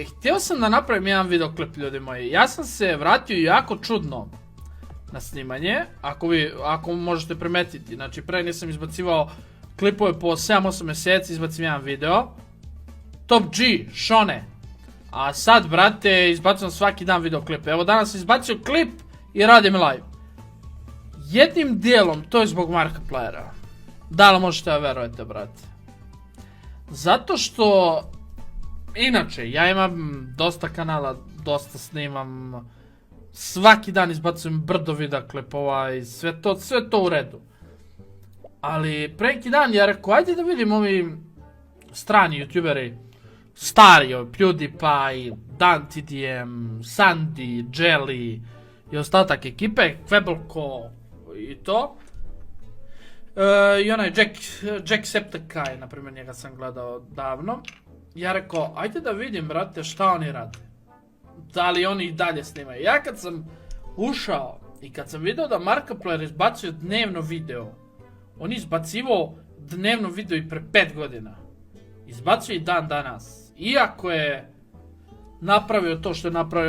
Htio sam da napravim jedan videoklip, ljudi moji. Ja sam se vratio jako čudno na snimanje, ako možete primetiti. Znači, pre nisam izbacivao klipove po 7-8 mjeseci, izbacim jedan video. Top G, Šone. A sad, brate, izbacujem svaki dan videoklip. Evo, danas sam izbacio klip i radim live. Jednim dijelom, to je zbog Markiplierera. Da li možete da verujete, brate? Zato što, inače, ja imam dosta kanala, dosta snimam, svaki dan izbacujem brdo videoklipova i sve to u redu. Ali pre neki dan ja rekao, ajde da vidim ovi strani youtuberi, stari, PewDiePie, DanTDM, Sandy, Jelly i ostatak ekipe, Kvebelko i to. I onaj Jacksepticeye, na primjer, njega sam gledao davno. Ja rekao, ajde da vidim, brate, šta oni rade. Da li oni i dalje snimaju. Ja kad sam ušao i kad sam vidio da Markiplier izbacio dnevno video, on je izbacivao dnevno video i pre 5 godina. Izbacio i dan danas. Iako je napravio to što je napravio